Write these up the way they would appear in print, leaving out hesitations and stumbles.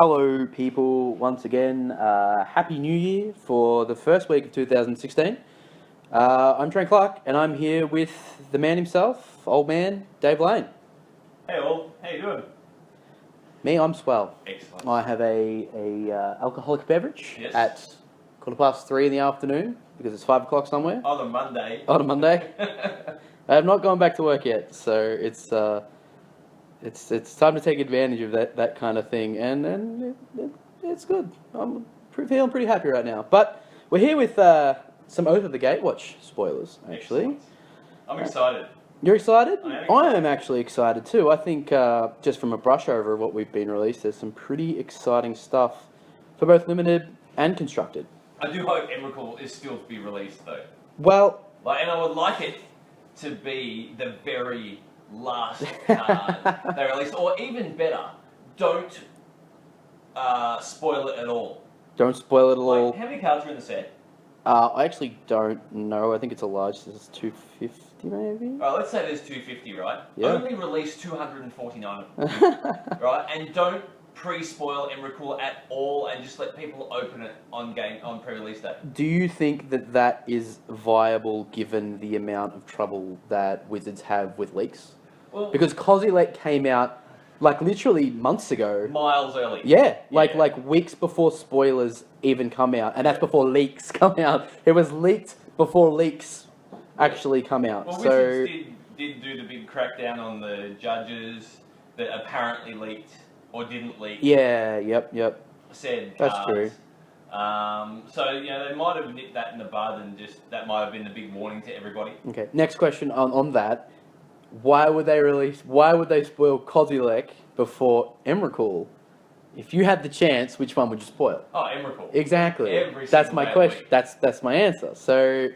Hello, people, once again. Happy New Year for the first week of 2016. I'm Trent Clarke, and I'm here with the man himself, old man, Dave Lane. Hey all, how you doing? Me, I'm swell. Excellent. I have a alcoholic beverage Yes. at 3:15 in the afternoon, because it's 5 o'clock somewhere. On a Monday. On a Monday. I have not gone back to work yet, so it's time to take advantage of that kind of thing, and it's good. I'm feeling pretty happy right now. But we're here with some Oath of the Gatewatch spoilers, actually. Excellent. I'm excited. You're excited? I am excited. I am actually excited too. I think just from a brush over of what we've been released, there's some pretty exciting stuff for both limited and constructed. I do hope Emrakul is still to be released though. Well, And I would like it to be the very last card they released, or even better, don't spoil it at all. don't spoil it at all. How many cards are in the set? I actually don't know. I think it's a large. This is 250 maybe. Alright, let's say there's 250, right? Yeah. Only release 249 of them, right? And don't pre-spoil Emrakul at all, and just let people open it on pre-release day. Do you think that is viable given the amount of trouble that Wizards have with leaks? Well, Because Kozilek came out like literally months ago. miles early. Yeah, like weeks before spoilers even come out, and that's before leaks come out. It was leaked before leaks actually come out. Well, So Wizards did do the big crackdown on the judges that apparently leaked or didn't leak. yeah, yep. Said That's cards. true. So they might have nipped that in the bud, and just that might have been the big warning to everybody. Okay. Next question on that. Why would they spoil Kozilek before Emrakul? If you had the chance, which one would you spoil? Oh, Emrakul. Exactly. Every That's single my day of the question. week. That's my answer. So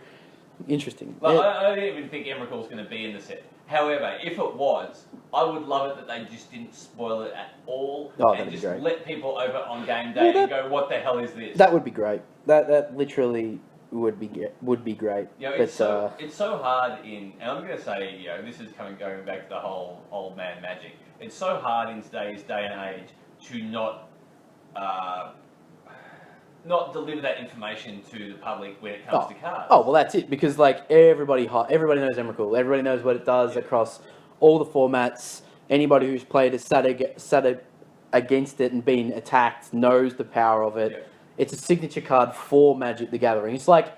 interesting. Like, Yeah. I don't even think Emrakul's going to be in the set. However, if it was, I would love it that they just didn't spoil it at all, Oh, and that'd be just great. let people over on game day and go, "What the hell is this?" That would be great. That literally would be great. You know, But it's so hard in, and I'm going to say, this is going back to the whole old man magic. It's so hard in today's day and age to not deliver that information to the public when it comes to cards. Oh well, that's it. Because like everybody knows Emrakul. Everybody knows what it does across all the formats. Anybody who's played has sat against it and been attacked knows the power of it. Yeah. It's a signature card for Magic the Gathering. It's like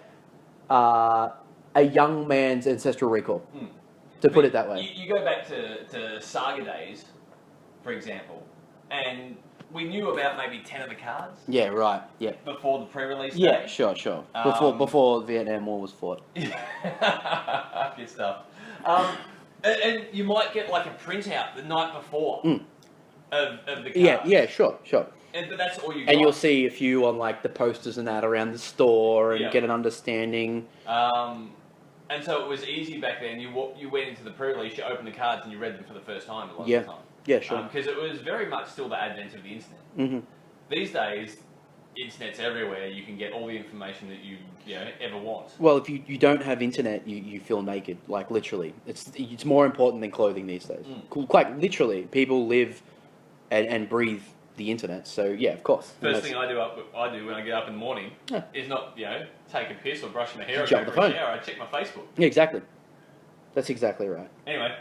a young man's Ancestral Recall, to put it that way. You go back to Saga days, for example, and we knew about maybe 10 of the cards Yeah, right. Yeah. before the pre-release Yeah, day. sure. Before the Vietnam War was fought. Good stuff. And you might get like a printout the night before of the card. Yeah, sure. But that's all you got. And you'll see a few on like the posters and that around the store and Yeah. get an understanding. And so it was easy back then. You went into the pre-release, you opened the cards, and you read them for the first time a lot of the time. Yeah, sure. Because it was very much still the advent of the internet. Mm-hmm. These days, internet's everywhere. You can get all the information that you ever want. Well, if you don't have internet, you feel naked, like literally. It's more important than clothing these days. Quite literally, people live and breathe the internet. So yeah, of course. First thing I do when I get up in the morning is not take a piss or brush my hair or Jump go the for a phone. shower. I check my Facebook. Yeah, exactly. That's exactly right. Anyway,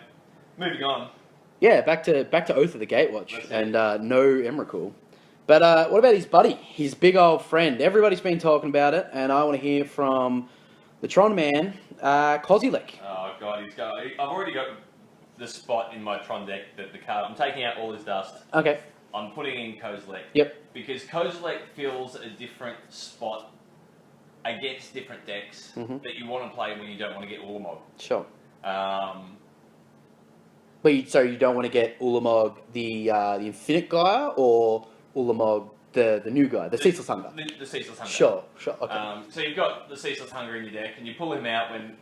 moving on. Yeah, back to Oath of the Gatewatch That's it. and no Emrakul. But what about his buddy, his big old friend? Everybody's been talking about it, and I want to hear from the Tron man, Kozilek. Oh god, I've already got the spot in my Tron deck that the card. I'm taking out all his dust. Okay. I'm putting in Kozilek. Yep. Because Kozilek fills a different spot against different decks that you want to play when you don't want to get Ulamog. Sure. But You don't want to get Ulamog the Infinite guy or Ulamog the new guy, the Ceaseless Hunger. The Ceaseless Hunger. Sure. Okay. So you've got the Ceaseless Hunger in your deck, and you pull him out when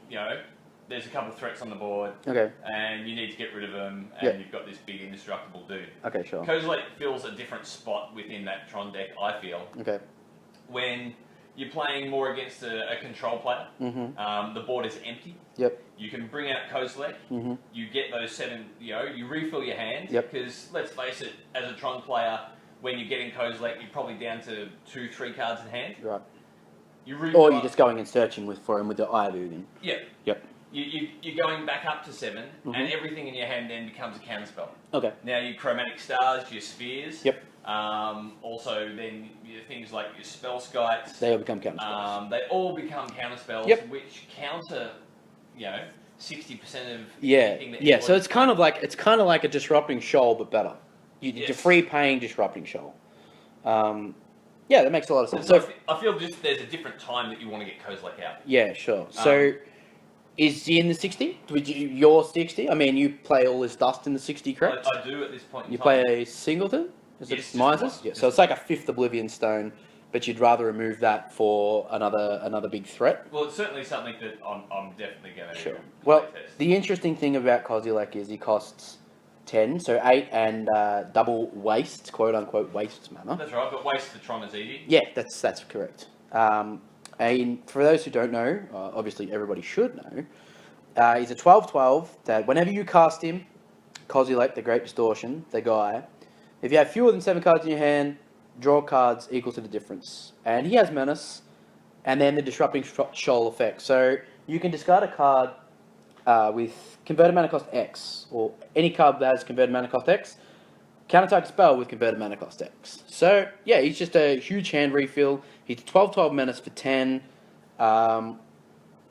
there's a couple of threats on the board. Okay. And you need to get rid of them, and you've got this big indestructible dude. Okay, sure. Kozilek fills a different spot within that Tron deck, I feel. Okay. When you're playing more against a control player, the board is empty. Yep. You can bring out Kozilek. You get those 7, you refill your hand. Yep. Because let's face it, as a Tron player, when you're getting Kozilek, you're probably down to 2-3 cards in hand. Right. You really Or you're just going and searching for him with the Eye Ugin. Yeah. Yep. You're going back up to 7, and everything in your hand then becomes a counterspell. Okay. Now your Chromatic Stars, your Spheres. Yep. Also, then things like your Spell Skites. They all become counterspells. They all become counterspells, which counter, 60% of anything that Yeah. So it's kind of like a Disrupting Shoal, but better. You're free paying Disrupting Shoal. Yeah, that makes a lot of sense. So I feel just there's a different time that you want to get Kozilek out. Yeah, sure. So is he in the 60? You're 60? I mean, you play all this dust in the 60, correct? I do at this point in You time. play a singleton? Is it Mises? Yeah, so it's like a 5th Oblivion Stone, but you'd rather remove that for another big threat? Well, it's certainly something that I'm definitely going to Sure. Well, the interesting thing about Kozilek is he costs 10, so 8 and double waste, quote-unquote waste mana. That's right, but waste for Tron is easy. Yeah, that's correct. And for those who don't know, obviously everybody should know, he's a 12/12 that whenever you cast him, Kozilek, the Great Distortion, the guy, if you have fewer than 7 cards in your hand, draw cards equal to the difference. And he has Menace, and then the Disrupting Shoal effect. So you can discard a card with converted mana cost X, or any card that has converted mana cost X, counter-target spell with converted mana cost X. So, yeah, he's just a huge hand refill. He's 12/12 Menace for 10.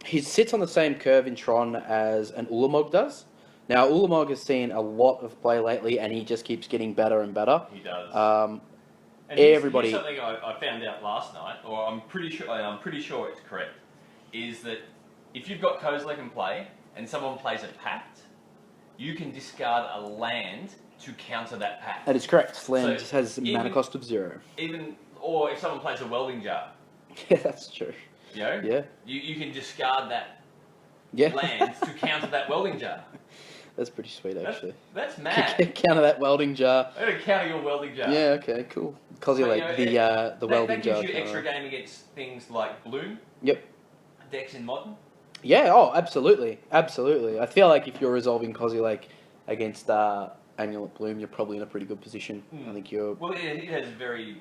He sits on the same curve in Tron as an Ulamog does. Now, Ulamog has seen a lot of play lately, and he just keeps getting better and better. He does. And everybody. Here's something I found out last night, or I'm pretty sure it's correct, is that if you've got Kozilek in play and someone plays a Pact, you can discard a land to counter that Pact. That is correct. Land So has mana cost of 0. Or if someone plays a Welding Jar, Yeah, that's true. Yeah. You can discard that Yeah. land to counter that Welding Jar. That's pretty sweet, actually. That's mad. Counter that welding jar. I'm going to counter your Welding Jar. Yeah, okay, cool. Kozilek, the welding jar. That gives you extra game against things like Bloom. Yep. Decks in Modern. Yeah, absolutely. Absolutely. I feel like if you're resolving Kozilek against Amulet Bloom, you're probably in a pretty good position. I think you're... Well, it has very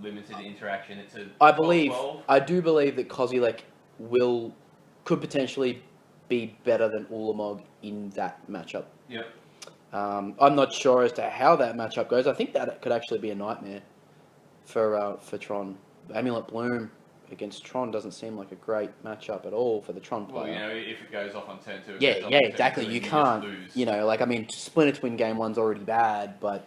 limited interaction. It's a I 12-12. do believe that Kozilek could potentially be better than Ulamog in that matchup. Yep. I'm not sure as to how that matchup goes. I think that could actually be a nightmare for Tron. Amulet Bloom against Tron doesn't seem like a great matchup at all for the Tron player. Well, if it goes off on turn 2... Yeah, exactly. You can't, lose. Splinter Twin game 1's already bad, but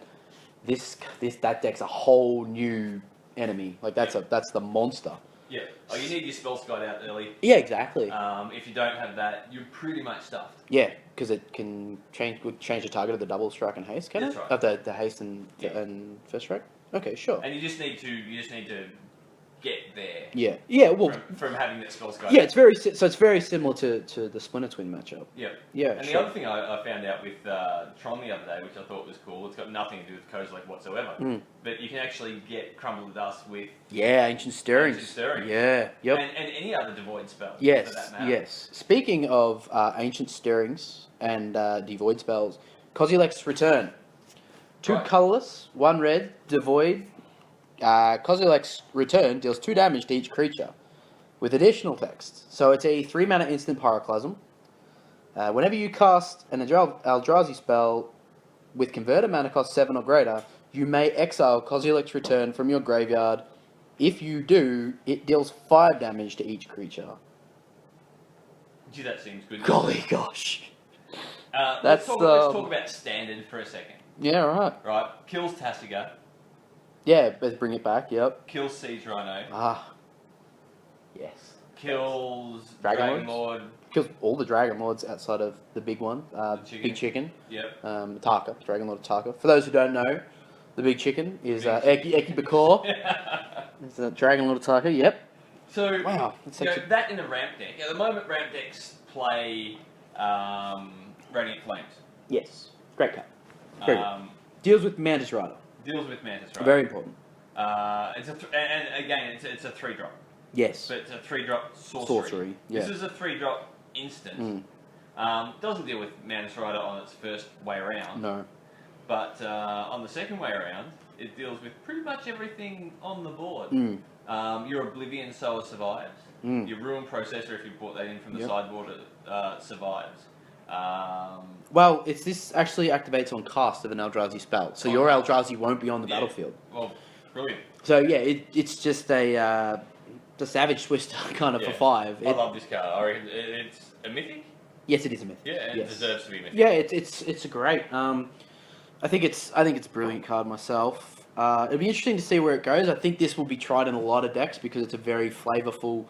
that deck's a whole new enemy. Like, that's the monster. Yeah. Oh, you need your Spell Skite out early. Yeah, exactly. If you don't have that, you're pretty much stuffed. Yeah, because it can change the target of the double strike and haste, can That's it? right. Of the haste and first strike? Okay, sure. And you just need to get there. Yeah. Well, from having that Spell Skite. yeah, it's very similar to the Splinter Twin matchup. Yeah. Yeah. And sure. the other thing I found out with Tron the other day, which I thought was cool, it's got nothing to do with Kozilek whatsoever. But you can actually get Crumble the Dust with Ancient Stirrings. Yeah. Yep. And any other Devoid spell. Yes. For that matter. Yes. Speaking of Ancient Stirrings and Devoid spells, Kozilek's Return. 2 colorless, 1 red, Devoid. Kozilek's Return deals 2 damage to each creature with additional text. So it's a 3 mana instant Pyroclasm. Whenever you cast an Eldrazi spell with converted mana cost 7 or greater, you may exile Kozilek's Return from your graveyard. If you do, it deals 5 damage to each creature. Gee, that seems good. Golly gosh. Let's talk about standard for a second. Yeah, right. Right. Kills Tastiga. Yeah, let's bring it back, yep. Kills Siege Rhino. Yes. Kills Dragon Lord. Kills all the Dragon Lords outside of the big one. Big Chicken. Yep. Taka. Dragon Lord Taka. For those who don't know, the Big Chicken is Eki Bakor. It's a Dragon Lord Taka, yep. So, wow, that in the ramp deck. At the moment, ramp decks play Radiant Flames. Yes. Great card. Deals with Mantis Rider. Very important. It's a 3-drop. Yes. But it's a 3-drop sorcery. Yeah. This is a 3-drop instant. Doesn't deal with Mantis Rider on its first way around. No. But on the second way around, it deals with pretty much everything on the board. Your Oblivion Sower survives. Your Ruin Processor, if you brought that in from the sideboard, survives. Well, this actually activates on cast of an Eldrazi spell, so your Eldrazi won't be on the battlefield. Well, brilliant. So yeah, it's just the Savage Twister kind of for 5. I love this card. I reckon it's a mythic. Yes, it is a mythic. Yeah, and it deserves to be mythic. Yeah, it's a great. I think it's a brilliant card myself. It'll be interesting to see where it goes. I think this will be tried in a lot of decks because it's a very flavorful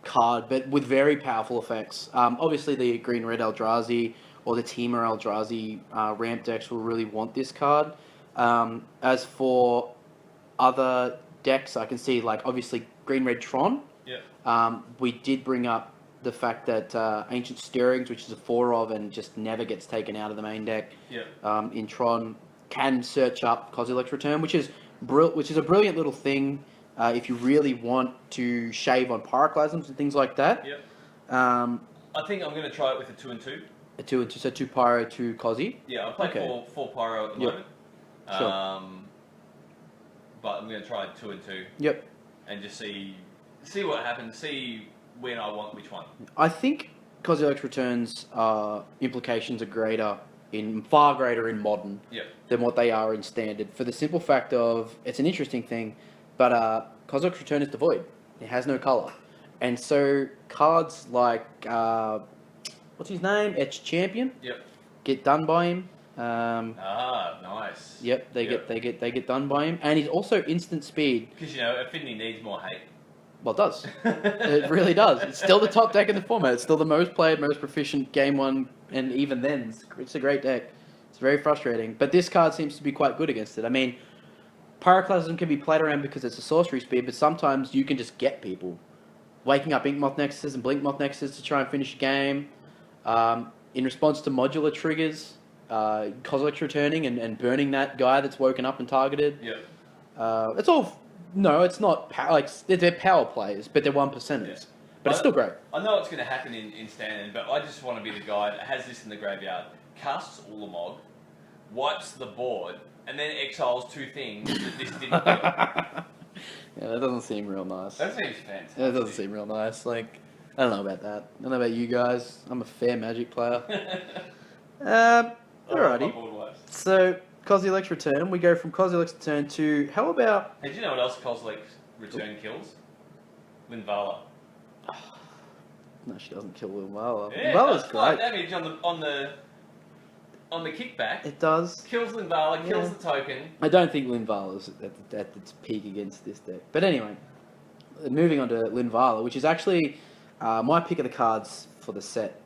card, but with very powerful effects. Obviously, the green-red Eldrazi or the Teamer Eldrazi ramp decks will really want this card. As for other decks, I can see like obviously green-red Tron. Yeah. We did bring up the fact that Ancient Stirrings, which is a 4 of and just never gets taken out of the main deck, in Tron, can search up Kozilek's Return, which is a brilliant little thing if you really want to shave on Pyroclasms and things like that. Yep. I think I'm going to try it with a 2 and 2. A 2 and 2, so 2 Pyro, 2 Kozi. Yeah, I play 4 Pyro at the moment. Sure. But I'm going to try 2 and 2. Yep. And just see what happens. See when I want which one. I think Kozilek's Returns implications are far greater in Modern than what they are in Standard, for the simple fact of, it's an interesting thing, but Kozilek's Return is devoid. It has no colour. And so cards like, what's his name? Etched Champion? Get done by him. Nice. Yep, they get done by him. And he's also instant speed. Because, Affinity needs more hate. Well, it does. It really does. It's still the top deck in the format. It's still the most played, most proficient game one, and even then, it's a great deck. It's very frustrating. But this card seems to be quite good against it. I mean, Pyroclasm can be played around because it's a sorcery speed, but sometimes you can just get people. Waking up Inkmoth Nexuses and Blinkmoth Nexuses to try and finish a game. In response to modular triggers, Kozilek's returning and burning that guy that's woken up and targeted. It's all... No, it's not. They're power players, but they're 1%ers. But it's still great. I know it's going to happen in Standard, but I just want to be the guy that has this in the graveyard, casts Ulamog, wipes the board, and then exiles 2 things that this didn't do. Yeah, that doesn't seem real nice. That seems fantastic. That doesn't seem real nice. I don't know about that. I don't know about you guys. I'm a fair Magic player. Alrighty. So... Kozilek's Return. We go from Kozilek's Return to... How about... Hey, do you know what else Kozilek's Return kills? Linvala. No, she doesn't kill Linvala. Yeah, Linvala's great. Damage on the kickback. It does. Kills Linvala, kills the token. I don't think Linvala's at its peak against this deck. But anyway, moving on to Linvala, which is actually my pick of the cards for the set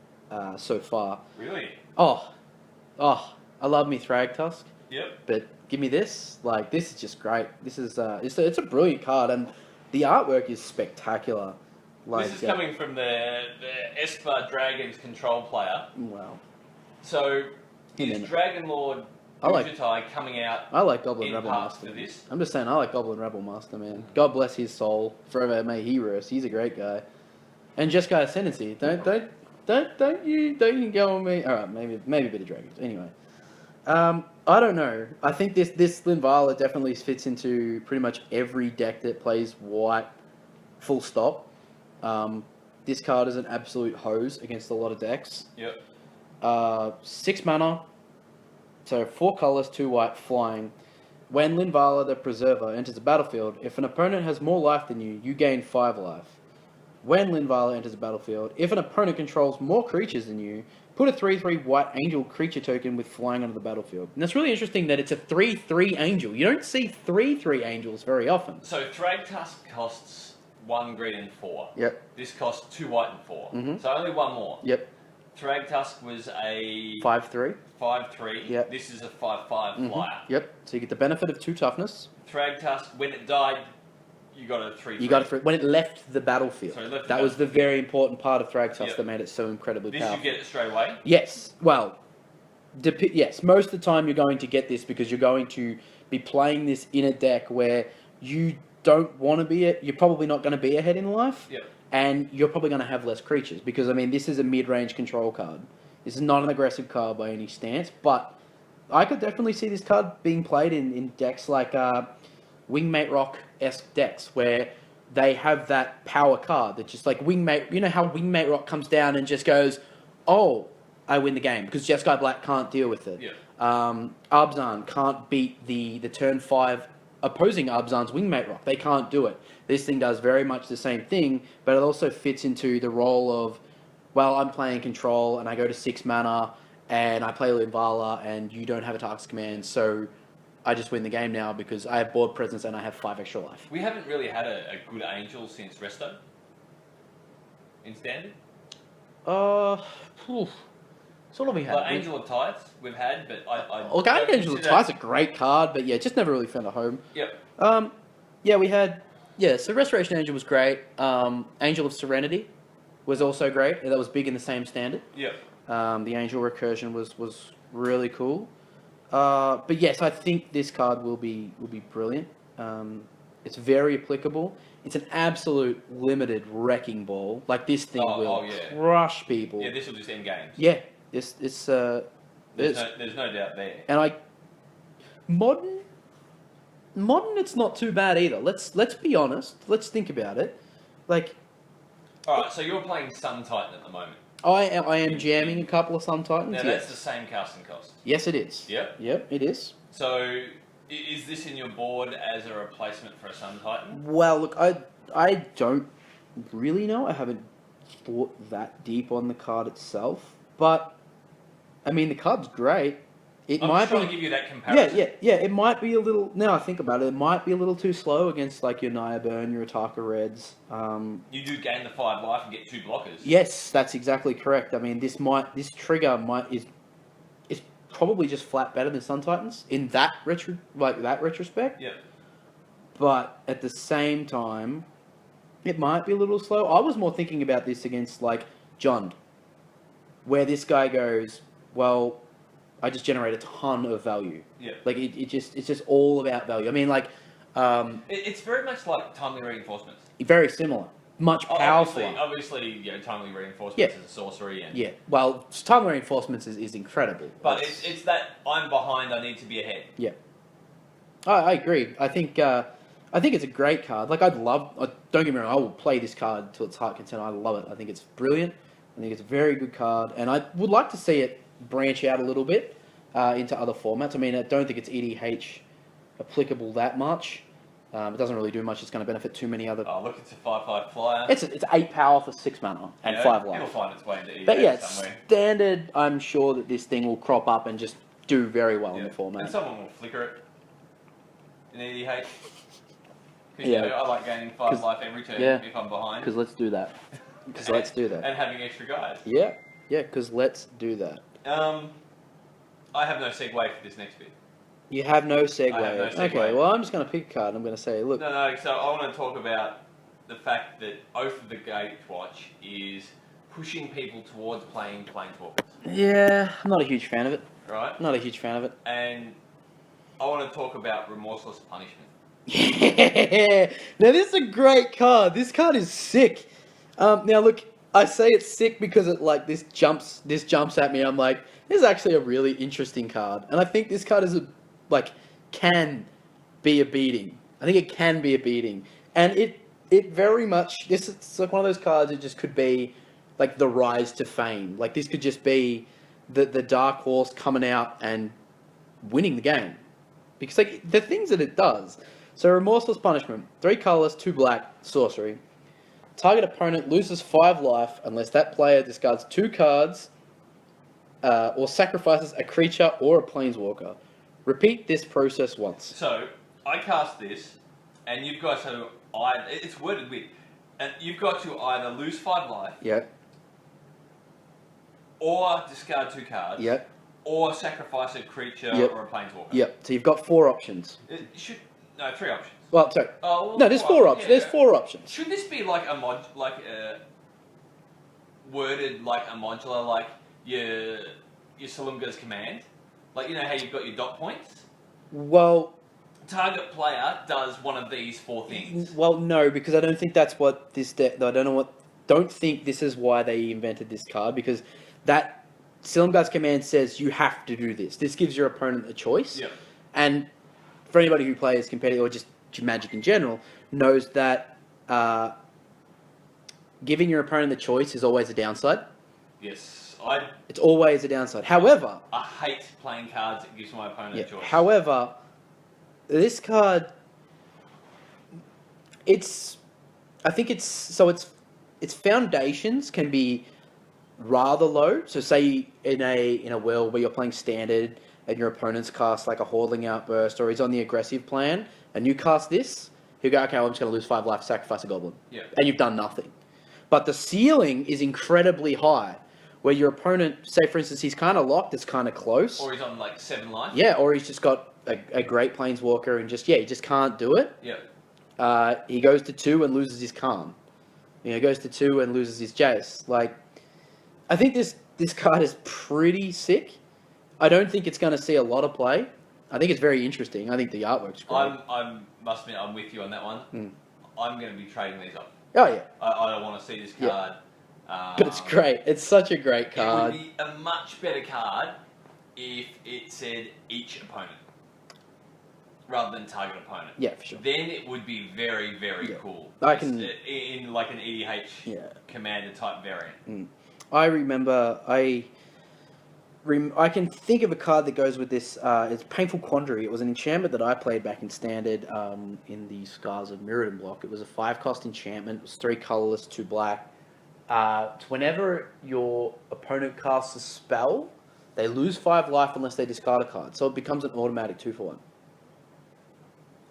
so far. Really? Oh, I love me Thragtusk. Yep. But give me this. This is just great. This is it's a brilliant card, and the artwork is spectacular. This is coming from the Esper Dragons control player. Wow. So is Dragon Lord Ujitai coming out? I like Goblin in Rebel parts Master. for this? I'm just saying, I like Goblin Rebel Master, man. God bless his soul. Forever may he rest. He's a great guy. And Jeskai Ascendancy. Don't you go on me. All right, maybe a bit of Dragons. Anyway. I don't know. I think this Linvala definitely fits into pretty much every deck that plays white, full stop. This card is an absolute hose against a lot of decks. Yep. 6 mana, so 4 colors, 2 white, flying. When Linvala the Preserver enters the battlefield, if an opponent has more life than you, you gain 5 life. When Linvala enters the battlefield, if an opponent controls more creatures than you, put a 3/3 white angel creature token with flying onto the battlefield. And it's really interesting that it's a 3/3 angel. You don't see 3/3 angels very often. So Thragtusk costs 1 green and 4. Yep. This costs 2 white and 4. Mm-hmm. So only 1 more. Yep. Thragtusk was a 5/3. 5/3. Yep. This is a 5/5 flyer. Yep. So you get the benefit of 2 toughness. Thragtusk, when it died, you got a 3/3. You got a 3 when it left the battlefield. So it left that was the very important part of Thragtusk that made it so incredibly this powerful. You get it straight away? Yes. Well, yes. Most of the time you're going to get this because you're going to be playing this in a deck where you don't want to be you're probably not going to be ahead in life. Yep. And you're probably going to have less creatures because, I mean, this is a mid-range control card. This is not an aggressive card by any stance, but I could definitely see this card being played in decks like Wingmate Rock-esque decks where they have that power card that just like Wingmate. You know how Wingmate Rock comes down and just goes, "Oh, I win the game," because Jeskai Black can't deal with it. Yeah. Arbzan can't beat the turn 5 opposing Arbzan's Wingmate Rock. They can't do it. This thing does very much the same thing, but it also fits into the role of, well, I'm playing control and I go to 6 mana and I play Linvala and you don't have a Tark's Command, so I just win the game now because I have board presence and I have 5 extra life. We haven't really had a good Angel since Resto in Standard. Sort of we had. Like Angel of Tides we've had, but I Look, I think Angel of Tides is a great card, but yeah, just never really found a home. Yep. Yeah, we had. Yeah, so Restoration Angel was great. Angel of Serenity was also great. That was big in the same standard. Yep. The Angel Recursion was really cool. But yes, I think this card will be brilliant. It's very applicable. It's an absolute limited wrecking ball. Like this thing will crush people. Yeah, this will just end games. Yeah, it's there's no doubt there. And modern, it's not too bad either. Let's be honest. Let's think about it. Like, all right, so you're playing Sun Titan at the moment. I am jamming a couple of Sun Titans. Now that's the same casting cost. Yes, it is. Yep. Yep, it is. So, is this in your board as a replacement for a Sun Titan? Well, look, I don't really know. I haven't thought that deep on the card itself, but I mean the card's great. I'm just trying to give you that comparison. Yeah. It might be a little. Now I think about it, it might be a little too slow against like your Naya Burn, your Ataka Reds. You do gain the 5 life and get 2 blockers. Yes, that's exactly correct. I mean, this trigger is probably just flat better than Sun Titans in that retrospect. Yeah. But at the same time, it might be a little slow. I was more thinking about this against like Jund, where this guy goes, well, I just generate a ton of value. Yeah. Like it's just all about value. I mean, like it's very much like timely reinforcements. Very similar, much powerful. Obviously, timely reinforcements is a sorcery. And well, timely reinforcements is incredible. But it's that I'm behind, I need to be ahead. Yeah. I agree. I think it's a great card. Like don't get me wrong, I will play this card till its heart content. I love it. I think it's brilliant. I think it's a very good card, and I would like to see it branch out a little bit into other formats. I mean, I don't think it's EDH applicable that much. It doesn't really do much. It's going to benefit too many other. Oh, look, it's a 5/5 flyer. It's 8 power for 6 mana and 5 life. It'll find its way into EDH but yeah, somewhere. Standard. I'm sure that this thing will crop up and just do very well in the format. And someone will flicker it in EDH. Yeah, I like gaining 5 life every turn if I'm behind. Because let's do that. And having extra guys. Yeah, because let's do that. I have no segue for this next bit. You have no segue. I have no segue. Okay, well, I'm just going to pick a card. I'm going to say, look. No, so I want to talk about the fact that Oath of the Gatewatch is pushing people towards playing Planeswalkers. Yeah, I'm not a huge fan of it. Right? Not a huge fan of it. And I want to talk about Remorseless Punishment. Yeah! Now, this is a great card. This card is sick. Now, look, I say it's sick because it this jumps at me. I'm like, this is actually a really interesting card. And I think this card is can be a beating. I think it can be a beating. And it very much, it's like one of those cards that just could be like the rise to fame. Like this could just be the dark horse coming out and winning the game. Because like the things that it does. So Remorseless Punishment, 3 colorless, 2 black, sorcery. Target opponent loses 5 life unless that player discards 2 cards or sacrifices a creature or a planeswalker. Repeat this process once. So, I cast this, and you've got to either... It's worded weird. And you've got to either lose 5 life... Yep. Or discard 2 cards... Yep. Or sacrifice a creature or a planeswalker. Yep. So you've got 4 options. No, 3 options. Well, sorry. Oh, well, no, there's 4 options. There's 4 options. Should this be like worded like a modular, like your Salunga's command? Like, you know how you've got your dot points? Well... Target player does one of these 4 things. Well, no, because I don't think that's what this... don't think this is why they invented this card, because that Silumgar's command says you have to do this. This gives your opponent a choice. Yep. And for anybody who plays competitive or just Magic in general, knows that giving your opponent the choice is always a downside. Yes, It's always a downside. However, I hate playing cards that gives my opponent a choice. However, this card, its foundations can be rather low. So say in a world where you're playing standard and your opponent's cast like a Hordling Outburst or he's on the aggressive plan and you cast this, he'll go, okay, I'm just going to lose 5 life, sacrifice a goblin. Yeah. And you've done nothing. But the ceiling is incredibly high, where your opponent, say for instance, he's kind of locked, it's kind of close. Or he's on like 7 life. Yeah, or he's just got a great Planeswalker and he just can't do it. Yeah. He goes to 2 and loses his Calm. He goes to 2 and loses his Jace. Like, I think this card is pretty sick. I don't think it's going to see a lot of play. I think it's very interesting. I think the artwork's great. I must admit, I'm with you on that one. I'm going to be trading these off. Oh, yeah. I don't want to see this card. But it's great. It's such a great card. It would be a much better card if it said each opponent rather than target opponent. Yeah, for sure. Then it would be very, very cool. I can in like an EDH commander type variant. I remember I can think of a card that goes with this. It's Painful Quandary. It was an enchantment that I played back in Standard in the Scars of Mirrodin block. It was a 5-cost enchantment. It was 3 colorless, 2 black. Whenever your opponent casts a spell, they lose 5 life unless they discard a card. So it becomes an automatic 2-for-1.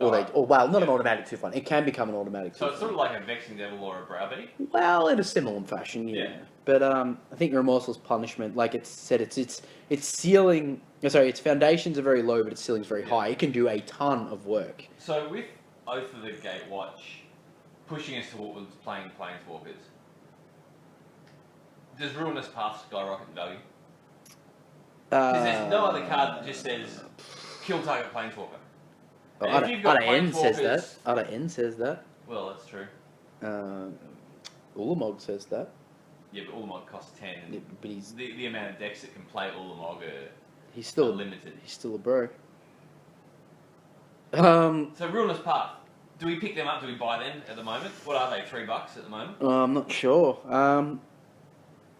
Not an automatic 2-for-1. It can become an automatic 2-for-1. So it's sort of like a Vexing Devil or a Browbeating? Well, in a similar fashion, yeah. But I think Remorseless Punishment, like it's said, its ceiling, its foundations are very low, but its ceiling's very high. It can do a ton of work. So with Oath of the Gatewatch pushing us towards playing Planeswalkers, does Ruinous Path skyrocket in value? Because there's no other card that just says kill target Planeswalker. Ada N says that. Ada N says that. Well, that's true. Ulamog says that. Yeah, but Ulamog costs 10. And but he's the amount of decks that can play Ulamog he's still limited. He's still a bro. So Ruinous Path. Do we pick them up? Do we buy them at the moment? What are they? $3 at the moment? I'm not sure.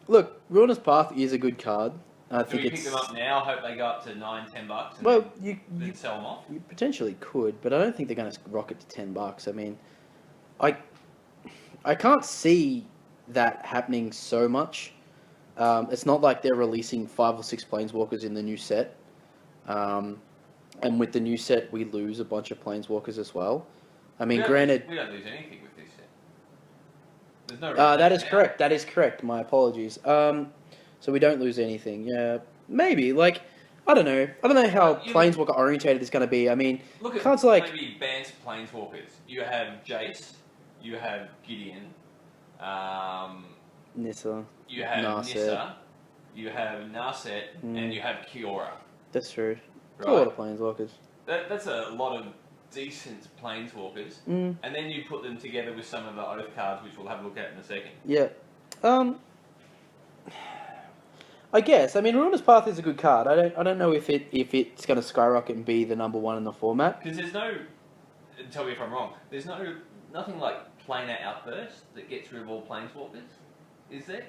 Look, Ruinous Path is a good card. Do we pick them up now? Hope they go up to $9, $10. Well, then sell them off. You potentially could, but I don't think they're going to rocket to $10. I mean, I can't see that happening so much. It's not like they're releasing 5 or 6 Planeswalkers in the new set. And with the new set, we lose a bunch of Planeswalkers as well. I mean, granted... We don't lose anything with this set. There's no reason that is correct. That is correct. My apologies. So we don't lose anything. Yeah, maybe. Like, I don't know. I don't know how Planeswalker orientated it's going to be. I mean, look at cards like maybe banned Planeswalkers. You have Jace. You have Gideon. Nissa. You have Narset. Nissa. You have Narset, and you have Kiora. That's true. Right? A lot of Planeswalkers. That's a lot of decent Planeswalkers, and then you put them together with some of the Oath cards, which we'll have a look at in a second. Yeah. I guess. I mean, Ruinous Path is a good card. I don't know if it's going to skyrocket and be the number 1 in the format. Because there's no. Tell me if I'm wrong. There's nothing like Planar Outburst that gets rid of all Planeswalkers. Is there?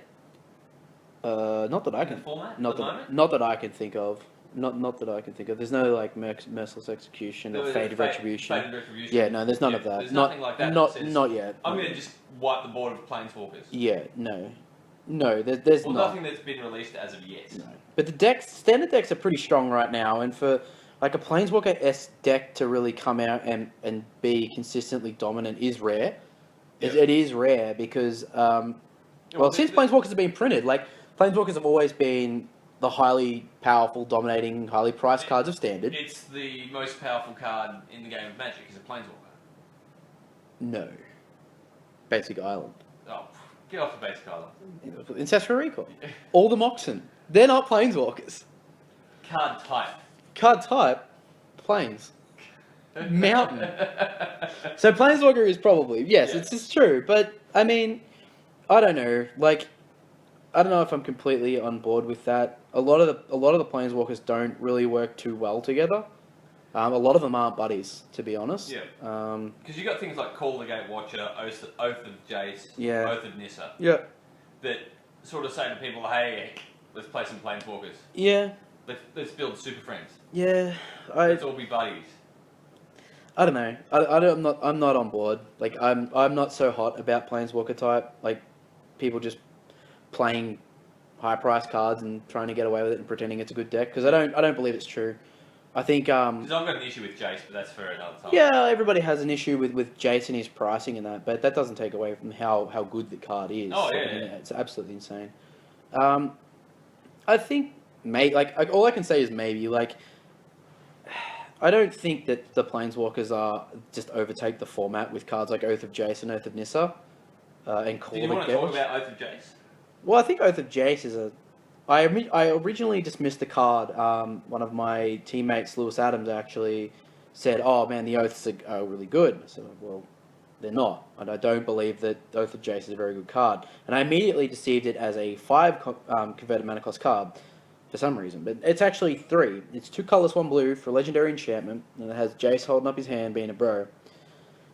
Not that I can. In the format? Not that I can think of. Not that I can think of. There's no like Merciless Execution or Faded Retribution. Faded Retribution. Yeah, no, there's none of that. There's nothing like that. Not yet. I'm going to just wipe the board of Planeswalkers. Yeah, no. No, there's not. Nothing that's been released as of yet. No. But the standard decks are pretty strong right now, and for like a Planeswalker-esque deck to really come out and be consistently dominant is rare. Yep. It is rare because, since Planeswalkers have been printed, like, Planeswalkers have always been the highly powerful, dominating, highly priced cards of Standard. It's the most powerful card in the game of Magic, is a Planeswalker. No. Basic Island. Oh, get off the Basic Island. Ancestral Recall. All the Moxen. They're not Planeswalkers. Card type, Plains. Mountain. So Planeswalker is probably, yes, it's true. But, I mean, I don't know. Like, I don't know if I'm completely on board with that. A lot of the planeswalkers don't really work too well together. A lot of them aren't buddies, to be honest. Yeah. Um, Because you got things like Call the Gatewatcher, Oath of Jace, Yeah. Oath of Nissa, yeah. that sort of say to people, hey, let's play some planeswalkers. Yeah. Let's build super friends. Yeah. Let's all be buddies. I don't know. I'm not on board. Like I'm not so hot about planeswalker type. Like people just playing high price cards and trying to get away with it and pretending it's a good deck, because I don't believe it's true. I think Because I've got an issue with Jace, but that's for another time. yeah, everybody has an issue with Jace and his pricing and that, but that doesn't take away from how good the card is. Oh, yeah, I mean, yeah. it's absolutely insane. I think like all I can say is maybe like. I don't think that the Planeswalkers are just overtake the format with cards like Oath of Jace and Oath of Nissa, and Call Did you the want to talk Gatewatch. about Oath of Jace? Well, I think Oath of Jace is a. I originally dismissed the card. One of my teammates, Lewis Adams, actually said, "Oh man, the Oaths are really good." I said, "Well, they're not, and I don't believe that Oath of Jace is a very good card." And I immediately deceived it as a 5 converted mana cost card. For some reason, but it's actually 3. It's 2 colors, 1 blue for legendary enchantment, and it has Jace holding up his hand, being a bro.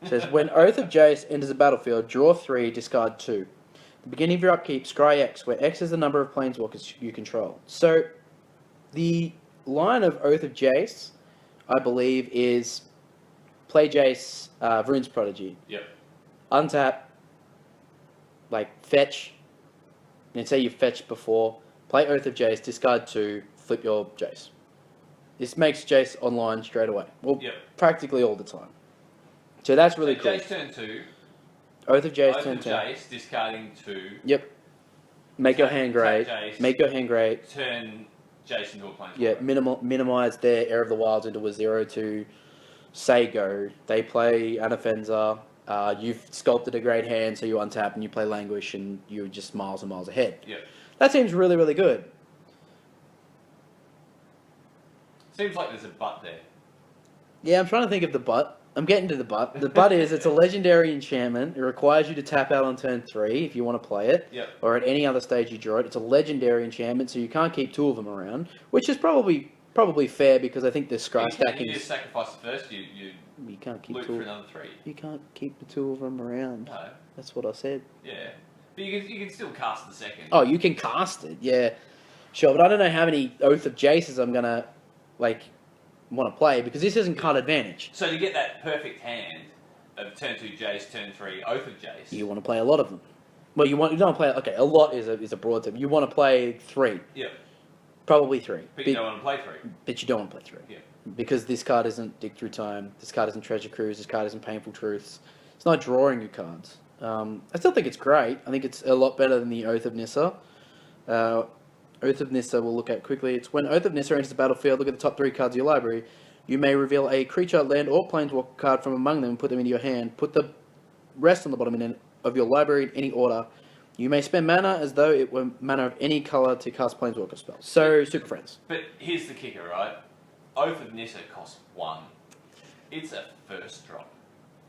It says when Oath of Jace enters the battlefield, draw 3, discard 2. At the beginning of your upkeep, scry X, where X is the number of planeswalkers you control. So, the line of Oath of Jace, I believe, is play Jace, Rune's Prodigy. Yep. Untap, like fetch, and say you fetched before. Play Oath of Jace, discard 2, flip your Jace. This makes Jace online straight away. Well, Yep. practically all the time. So that's really cool. Jace turn 2. Oath of Jace Oath turn of 10. Jace, discarding 2. Yep. Make your hand great. Jace, Make your hand great. Turn Jace into a planeswalker. Yeah, minimize their Heir of the Wilds into a 0/2. Say go. They play Anafenza. You've sculpted a great hand, so you untap and you play Languish, and you're just miles and miles ahead. Yep. That seems really, really good. Seems like there's a butt there. Yeah, I'm trying to think of the butt. I'm getting to the butt. The butt is it's a legendary enchantment. It requires you to tap out on turn 3 if you want to play it. Yep. Or at any other stage you draw it. It's a legendary enchantment, so you can't keep 2 of them around, which is probably fair because I think the scry stacking. You just sacrifice the first, you can't keep loot 2. for another 3. You can't keep the 2 of them around. No. That's what I said. Yeah. But you can still cast the second. Oh, you can cast it, yeah, sure. But I don't know how many Oath of Jaces I'm gonna want to play because this isn't card advantage. So to get that perfect hand of turn 2 Jace, turn 3 Oath of Jace. You want to play a lot of them. Well, you don't play. Okay, a lot is a broad term. You want to play 3. Yeah. Probably 3. But you don't want to play 3. But you don't want to play 3. Yeah. Because this card isn't Dig Through Time. This card isn't Treasure Cruise. This card isn't Painful Truths. It's not drawing you cards. I still think it's great. I think it's a lot better than the Oath of Nissa. Oath of Nissa we'll look at quickly. It's when Oath of Nissa enters the battlefield, look at the top 3 cards of your library. You may reveal a creature, land, or planeswalker card from among them and put them into your hand. Put the rest on the bottom of your library in any order. You may spend mana as though it were mana of any colour to cast planeswalker spells. So, Super Friends. But here's the kicker, right? Oath of Nissa costs 1. It's a first drop.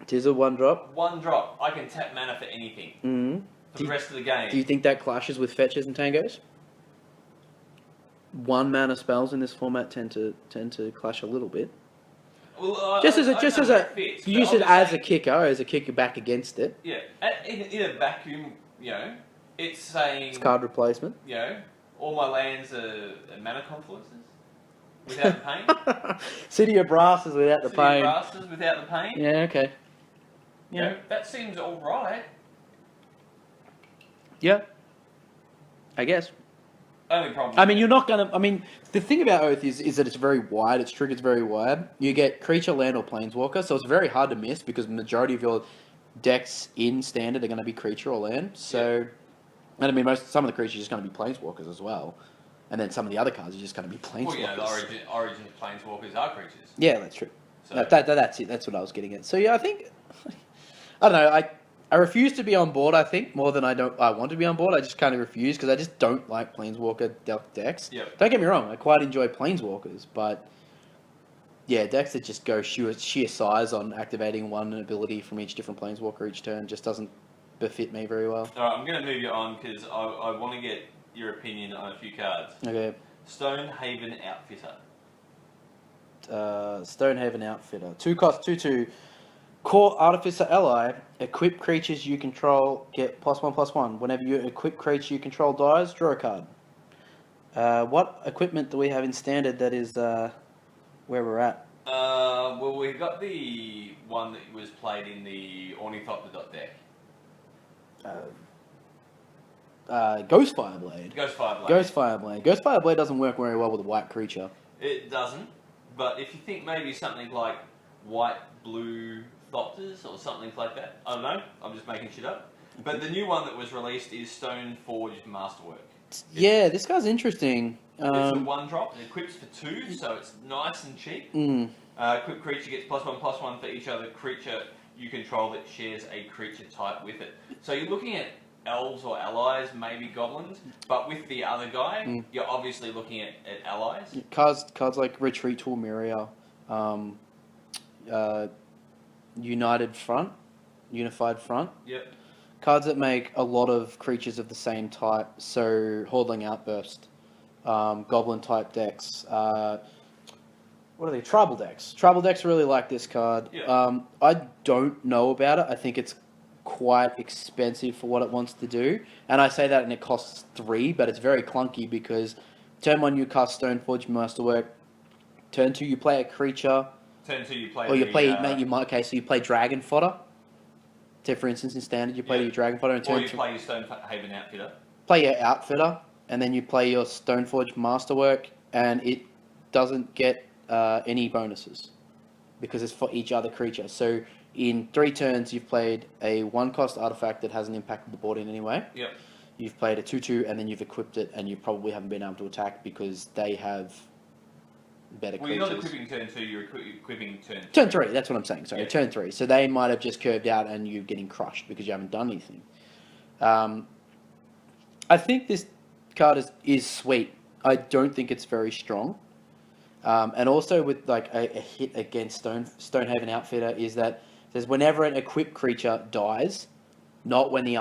It is a 1-drop. 1 drop. I can tap mana for anything. Mm-hmm. For the rest of the game. Do you think that clashes with fetches and tangos? 1 mana spells in this format tend to clash a little bit. Well, Just as fits, you use it as a kicker back against it. Yeah, in a vacuum, it's saying It's card replacement. All my lands are mana confluences without the pain. City of Brasses without the City of pain. Brasses without the pain. Yeah, okay. That seems all right. Yeah. I guess. Only problem. I mean, you're not gonna. I mean, the thing about Oath is that it's very wide. Its trigger's very wide. You get creature, land, or planeswalker, so it's very hard to miss because the majority of your decks in standard are going to be creature or land. So, and I mean, some of the creatures are just going to be planeswalkers as well, and then some of the other cards are just going to be planeswalkers. Well, the origin of planeswalkers are creatures. Yeah, that's true. So, That's it. That's what I was getting at. So yeah, I think I don't know. I refuse to be on board, I think, more than I want to be on board. I just kind of refuse because I just don't like Planeswalker decks. Yep. Don't get me wrong, I quite enjoy Planeswalkers, but yeah, decks that just go sheer size on activating one ability from each different Planeswalker each turn just doesn't befit me very well. Alright, I'm going to move you on because I want to get your opinion on a few cards. Okay. Stonehaven Outfitter. Stonehaven Outfitter. 2 cost 2/2. Core Artificer Ally. Equip creatures you control get +1/+1. Whenever you equip creature you control dies, draw a card. What equipment do we have in standard that is where we're at? Well, we got the one that was played in the Ornithopter deck. Ghost Fireblade. Ghost Fireblade. Ghost Fireblade. Ghost Fireblade doesn't work very well with a white creature. It doesn't, but if you think maybe something like white, blue Thopters or something like that, I don't know, I'm just making shit up. But the new one that was released is Stoneforged Masterwork. Yeah, this guy's interesting. It's a 1-drop, it equips for 2, so it's nice and cheap. Equipped creature gets +1/+1 for each other creature you control that shares a creature type with it. So you're looking at elves or allies, maybe goblins, but with the other guy, you're obviously looking at allies. Cards like Retreat to Almeria, Unified Front. Yep. Cards that make a lot of creatures of the same type, so Hordling Outburst, Goblin type decks. What are they? Tribal decks. Tribal decks really like this card. Yeah. I don't know about it. I think it's quite expensive for what it wants to do. And I say that and it costs 3, but it's very clunky because turn 1 you cast Stoneforge Masterwork, turn 2 you play a creature. Turn 2 you play Or you so you play Dragon Fodder. So for instance in standard you play your Dragon Fodder and turn or you play your Stonehaven Outfitter. Play your Outfitter and then you play your Stoneforge Masterwork and it doesn't get any bonuses because it's for each other creature. So in 3 turns, you've played a 1-cost artifact that hasn't impacted the board in any way. Yep. You've played a 2/2, and then you've equipped it, and you probably haven't been able to attack because they have better creatures. Well, you're not equipping turn 2, you're equipping turn 3. Turn 3, that's what I'm saying, sorry. Yeah. Turn 3. So they might have just curved out and you're getting crushed because you haven't done anything. I think this card is sweet. I don't think it's very strong. And also with like a hit against Stonehaven Outfitter is that says whenever an equipped creature dies, not when the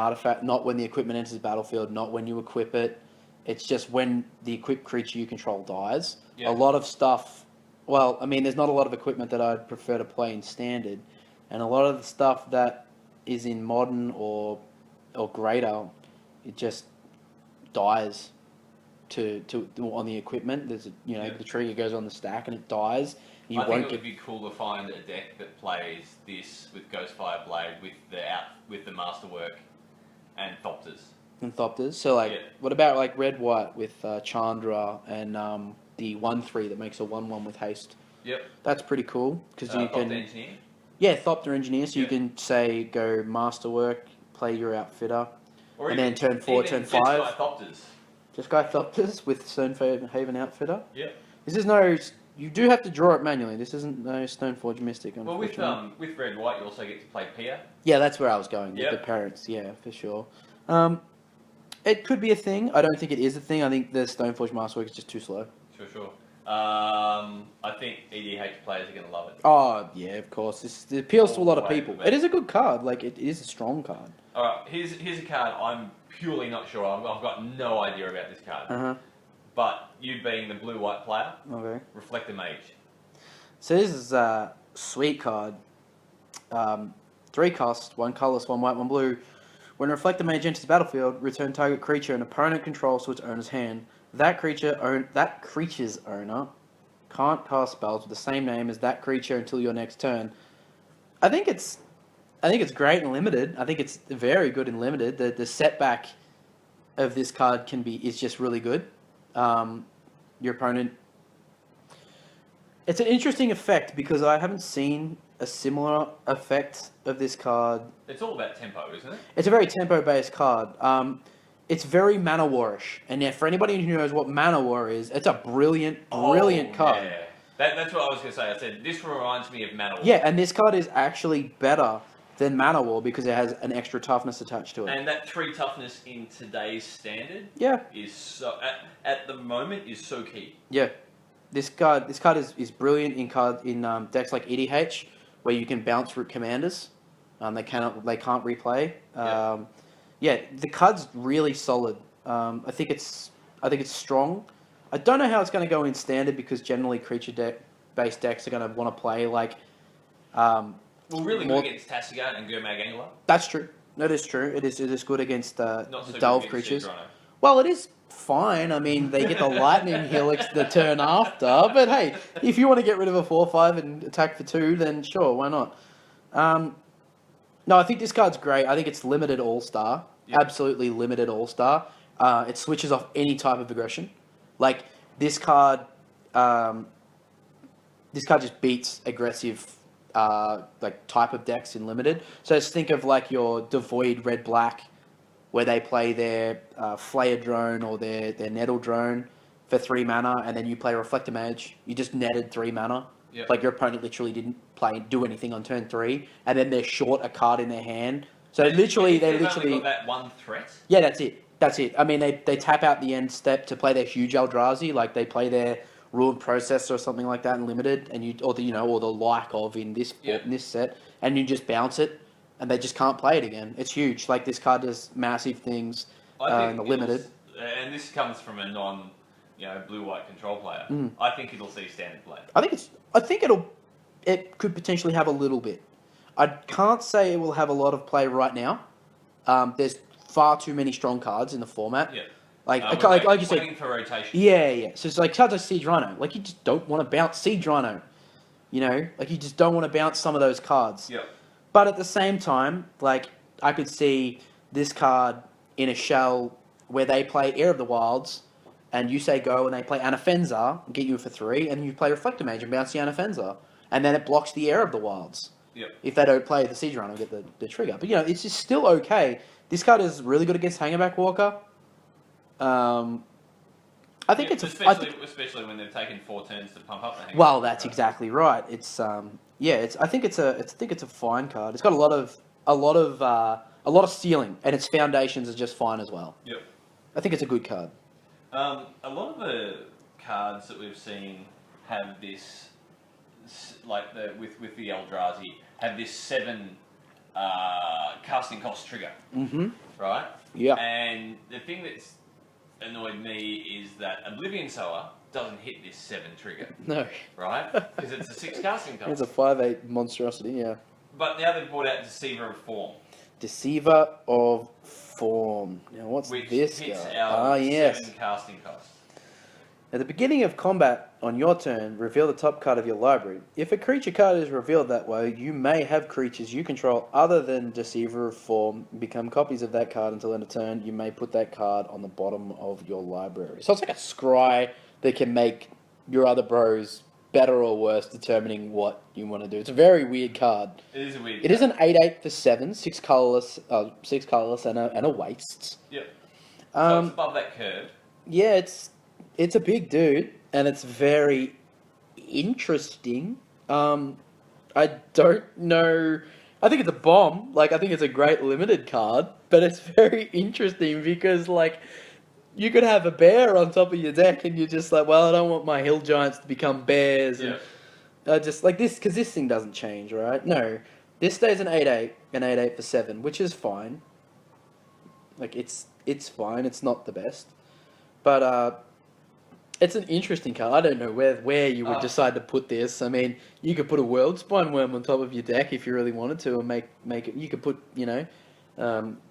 equipment enters the battlefield, not when you equip it. It's just when the equipped creature you control dies. Yeah. A lot of stuff. Well, I mean, there's not a lot of equipment that I'd prefer to play in standard, and a lot of the stuff that is in modern or greater, it just dies to on the equipment. There's the trigger goes on the stack and it dies. I think it would be cool to find a deck that plays this with Ghost Fireblade with the Masterwork and Thopters. So what about like red white with Chandra and the 1/3 that makes a 1/1 with haste? Yep. That's pretty cool because you can. Thopter Engineer. Yeah, Thopter Engineer. So you can say go Masterwork, play your Outfitter, and then turn 4, turn 5. Just Guy Thopters with Stonehaven Outfitter. Yep. This is no. You do have to draw it manually. This isn't no Stoneforge Mystic. Well, with red white, you also get to play Pia. Yeah, that's where I was going with the parents. Yeah, for sure. It could be a thing. I don't think it is a thing. I think the Stoneforge Masterwork is just too slow. Sure. I think EDH players are going to love it. Oh yeah, of course. It appeals to a lot of people. It is a good card. Like it is a strong card. All right, here's a card I'm purely not sure of. I've got no idea about this card. But you being the blue-white player, okay. Reflector Mage. So this is a sweet card. 3 cost, 1 colorless, 1 white, 1 blue. When Reflector Mage enters the battlefield, return target creature an opponent controls to its owner's hand. That creature's owner can't cast spells with the same name as that creature until your next turn. I think it's great in limited. I think it's very good in limited. The setback of this card is just really good. Your opponent. It's an interesting effect because I haven't seen a similar effect of this card. It's all about tempo, isn't it? It's a very tempo-based card. It's very Mana War-ish. And yeah, for anybody who knows what Mana War is, it's a brilliant card. Yeah. That's what I was going to say. I said, this reminds me of Mana War. Yeah, and this card is actually better than Mana War because it has an extra toughness attached to it. And that 3 toughness in today's standard is so at the moment is so key. Yeah. This card is brilliant in decks like EDH where you can bounce root commanders. They can't replay. The card's really solid I think it's strong. I don't know how it's going to go in standard because generally creature-based decks are going to want to play like. Well, really good against Tassiga and Gurmag Angler. That's true. That is true. It is good against Not the so Delve good against creatures. Seedrino. Well, it is fine. I mean, they get the Lightning Helix the turn after. But hey, if you want to get rid of a 4/5 and attack for 2, then sure, why not? No, I think this card's great. I think it's limited All-Star. Yep. Absolutely limited All-Star. It switches off any type of aggression. Like, this card just beats aggressive like type of decks in limited. So just think of like your Devoid red-black, where they play their Flayer drone or their Nettle drone for 3 mana, and then you play Reflector Mage. You just netted 3 mana. Yep. Like your opponent literally didn't do anything on turn 3, and then they're short a card in their hand. So they literally got that one threat. Yeah, that's it. I mean, they tap out the end step to play their huge Eldrazi, like they play their Ruled Processor or something like that in limited, and or the like of in this set, and you just bounce it, and they just can't play it again. It's huge. Like this card does massive things in the limited. And this comes from a blue-white control player. I think it'll see standard play. I think it could potentially have a little bit. I can't say it will have a lot of play right now. There's far too many strong cards in the format. Yeah. Like you said, waiting for rotation. Yeah. So it's like cards like Siege Rhino. Like you just don't want to bounce Siege Rhino. Like you just don't want to bounce some of those cards. Yeah. But at the same time, like I could see this card in a shell where they play Heir of the Wilds, and you say go, and they play Anafenza, get you for 3, and you play Reflector Mage and bounce the Anafenza, and then it blocks the Heir of the Wilds. Yep. If they don't play the Siege Runner, get the trigger. But it's just still okay. This card is really good against Hangerback Walker. I think especially when they've taken 4 turns to pump up the Hangerback. Well, that's exactly right. I think it's a fine card. It's got a lot of ceiling, and its foundations are just fine as well. Yep. I think it's a good card. A lot of the cards that we've seen have this, like with the Eldrazi, have this 7 casting cost trigger. Mm-hmm. Right? Yeah. And the thing that's annoyed me is that Oblivion Sower doesn't hit this 7 trigger. No. Right? Because it's a 6 casting cost. It's a 5/8 monstrosity, yeah. But now they've brought out Deceiver of Form. Deceiver of Form. Now, what's this guy? Hits our 7 casting cost. At the beginning of combat on your turn, reveal the top card of your library. If a creature card is revealed that way, you may have creatures you control other than Deceiver of Form become copies of that card until end of turn. You may put that card on the bottom of your library. So it's like a scry that can make your other bros better or worse, determining what you want to do. It's a very weird card. It is a weird card. It is an 8/8 for 7, 6 colorless and a wastes. Yep. So it's above that curve. Yeah, it's a big dude, and it's very interesting. I don't know. I think it's a bomb. Like, I think it's a great limited card, but it's very interesting because, like, you could have a bear on top of your deck, and you're just like, well, I don't want my hill giants to become bears. Yeah. And just like this, because this thing doesn't change, right? No, this stays an 8/8 for 7, which is fine. Like, it's fine. It's not the best, but it's an interesting card. I don't know where you would decide to put this. I mean, you could put a Worldspine Worm on top of your deck if you really wanted to, and make it. You could put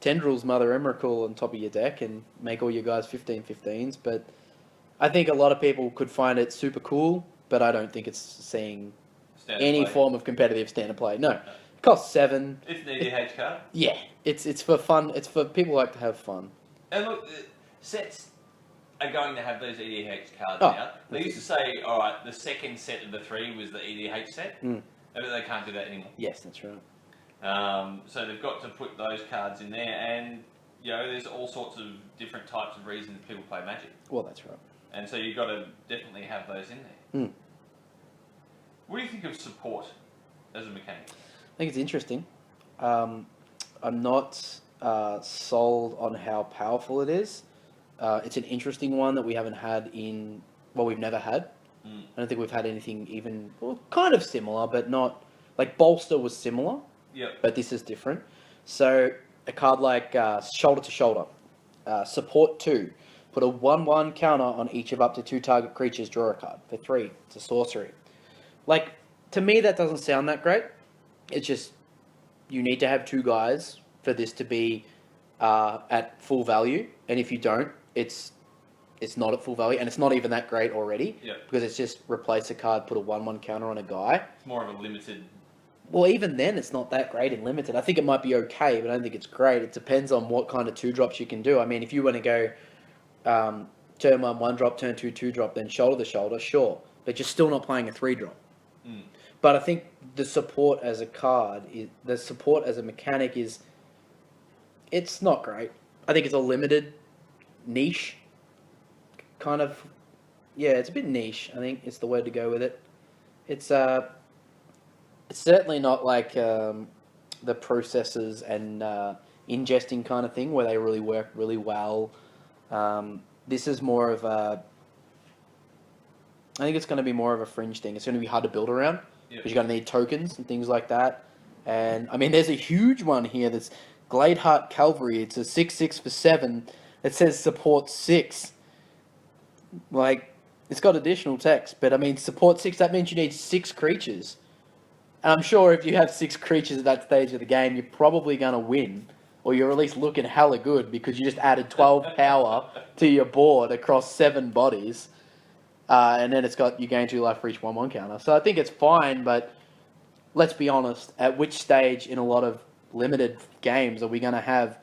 Tendrils Mother Emrakul on top of your deck and make all your guys 15/15s. But I think a lot of people could find it super cool, but I don't think it's seeing any form of competitive standard play. No. It costs 7. It's an EDH card. Yeah, it's for fun. It's for people who like to have fun. And look, sets are going to have those EDH cards now. They used to say, all right, the second set of the 3 was the EDH set. But they can't do that anymore. Yes, that's right. So they've got to put those cards in there, and there's all sorts of different types of reasons people play Magic. Well, that's right. And so you've got to definitely have those in there. What do you think of support as a mechanic? I think it's interesting. I'm not sold on how powerful it is. It's an interesting one that we haven't had we've never had. I don't think we've had anything kind of similar, but not, like Bolster was similar. Yep. But this is different. So a card like Shoulder to Shoulder. Support 2. Put a 1/1 counter on each of up to 2 target creatures. Draw a card. For 3. It's a sorcery. Like, to me, that doesn't sound that great. It's just, you need to have 2 guys for this to be at full value. And if you don't, it's not at full value. And it's not even that great already. Yep. Because it's just replace a card, put a 1/1 counter on a guy. It's more of a limited... Well, even then, it's not that great in limited. I think it might be okay, but I don't think it's great. It depends on what kind of 2-drops you can do. I mean, if you want to go turn 1, 1-drop, turn 2, 2-drop, then shoulder to shoulder, sure. But you're still not playing a 3-drop. Mm. But I think the support as a card, the support as a mechanic it's not great. I think it's a limited niche kind of... Yeah, it's a bit niche, I think, is the word to go with it. It's certainly not like the processors and ingesting kind of thing where they really work really well. This is more of a... I think it's going to be more of a fringe thing. It's going to be hard to build around because you're going to need tokens and things like that. And, I mean, there's a huge one here that's Gladeheart Cavalry. It's a 6/6 for 7. It says support 6. Like, it's got additional text, but, I mean, support 6, that means you need 6 creatures. And I'm sure if you have 6 creatures at that stage of the game, you're probably going to win. Or you're at least looking hella good because you just added 12 power to your board across 7 bodies. And then it's got you gain 2 life for each 1/1 counter. So I think it's fine, but let's be honest. At which stage in a lot of limited games are we going to have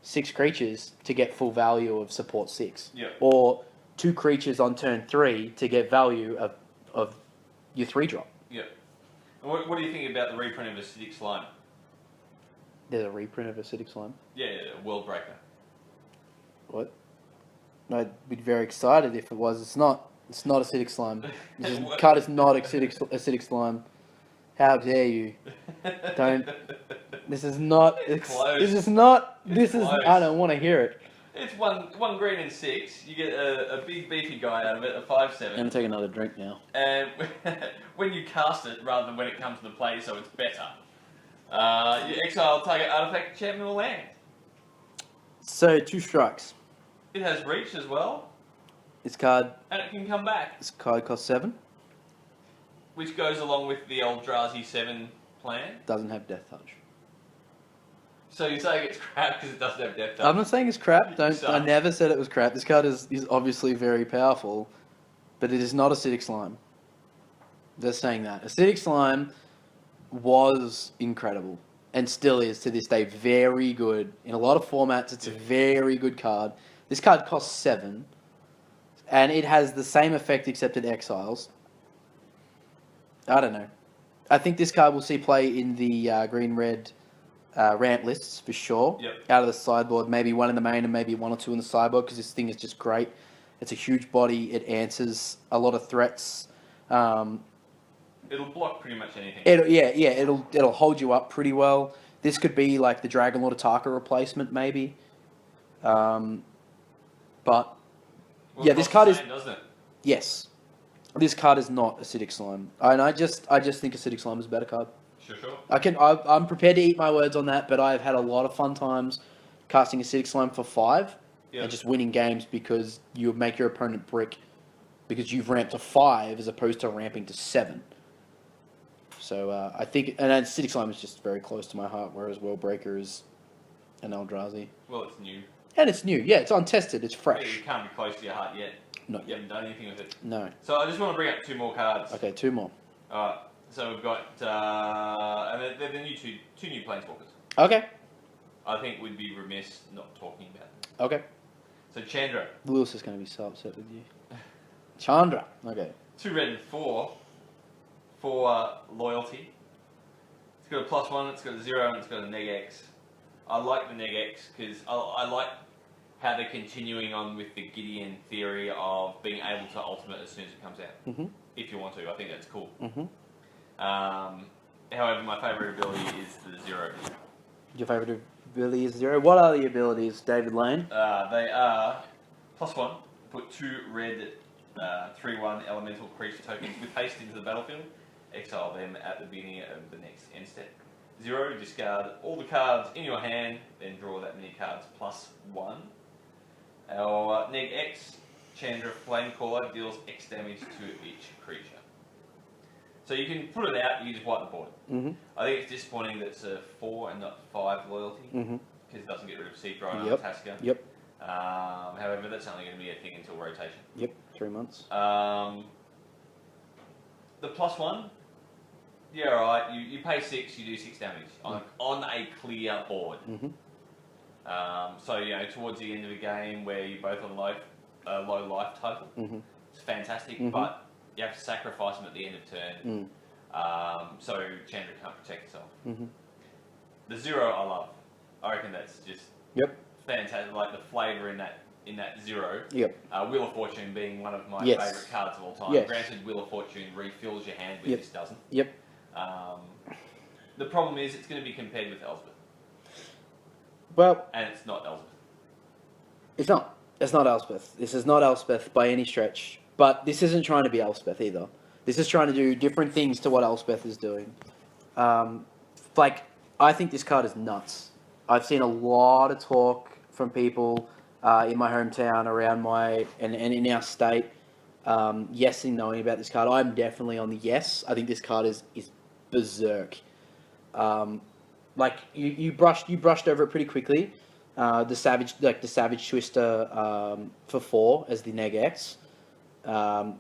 6 creatures to get full value of support 6? Yeah. Or 2 creatures on turn 3 to get value of your 3-drop? Yeah. What do you think about the reprint of Acidic Slime? There's a reprint of Acidic Slime? Yeah, World Breaker. What? I'd be very excited if it was. It's not Acidic Slime. This card is not Acidic Slime. How dare you? Don't. This is not. Close. This is not. This Close. is. I don't want to hear it. It's one green and 6. You get a big beefy guy out of it, a 5/7. I'm gonna take another drink now. And when you cast it, rather than when it comes to play, so it's better. You exile target artifact, enchantment, or land. So 2 strikes. It has reach as well, This card. and it can come back, This card costs 7. which goes along with the Eldrazi 7 plan. Doesn't have Death Touch. So you're saying it's crap because it doesn't have Death Touch? I'm not saying it's crap. You I suck. never said it was crap. This card is obviously very powerful, but it is not Acidic Slime. Just saying that. Acidic Slime was incredible and still is to this day very good. In a lot of formats, it's a very good card. This card costs 7, and it has the same effect except it exiles. I don't know. I think this card will see play in the green-red ramp lists for sure. Yep. Out of the sideboard, maybe 1 in the main and maybe 1 or 2 in the sideboard because this thing is just great. It's a huge body. It answers a lot of threats. It'll block pretty much anything. It'll hold you up pretty well. This could be like the Dragon Lord Ataka replacement, maybe. But Well, yeah, it this costs card the is same, doesn't it? yes. This card is not Acidic Slime, and I just think Acidic Slime is a better card. Sure. I'm prepared to eat my words on that, but I've had a lot of fun times casting Acidic Slime for 5 Yeah. and just winning games because you make your opponent brick because you've ramped to 5 as opposed to ramping to 7. So I think, and then Acidic Slime is just very close to my heart, whereas World Breaker is an Eldrazi. Well, it's new. And it's new, yeah, it's untested, it's Yeah, fresh. you can't be close to your heart yet. Not You yet. haven't done anything with it. No. So I just want to bring up 2 more cards. Okay, 2 more. Alright, so we've got, and they're the new two new Planeswalkers. Okay. I think we'd be remiss not talking about them. Okay. So Chandra, Lewis is going to be so upset with you. Chandra. Okay. 2 red and 4 for loyalty. It's got a +1, it's got a 0, and it's got a neg-X. I like the neg-X because I like how they're continuing on with the Gideon theory of being able to ultimate as soon as it comes out. Mm-hmm. If you want to, I think that's cool. Mm-hmm. However, my favourite ability is the 0. Your favourite ability is 0. What are the abilities, David Lane? They are +1. Put 2 red 3/1 elemental creature tokens with haste into the battlefield. Exile them at the beginning of the next end step. 0, discard all the cards in your hand, then draw that many cards +1. Our neg X, Chandra Flamecaller deals X damage to each creature. So you can put it out, you just wipe the board. Mm-hmm. I think it's disappointing that it's a 4 and not 5 loyalty, because it doesn't get rid of Sea Driver and Tasker. Yep. However, that's only going to be a thing until rotation. Yep, 3 months. The +1, yeah, alright, you pay 6, you do 6 damage on a clear board. So, you know, towards the end of the game where you're both on low life total, it's fantastic, but you have to sacrifice them at the end of turn, so Chandra can't protect herself. The 0 I love. I reckon that's just fantastic, like the flavour in that 0. Wheel of Fortune being one of my favourite cards of all time. Granted, Wheel of Fortune refills your hand, but this doesn't. The problem is it's going to be compared with Elspeth. Well, and it's not Elspeth. It's not. It's not Elspeth. This is not Elspeth by any stretch. But this isn't trying to be Elspeth either. This is trying to do different things to what Elspeth is doing. Like, I think this card is nuts. I've seen a lot of talk from people in my hometown, around and in our state, yes and knowing about this card. I'm definitely on the yes. I think this card is berserk. Like you brushed over it pretty quickly. The Savage Twister for 4 as the neg X. The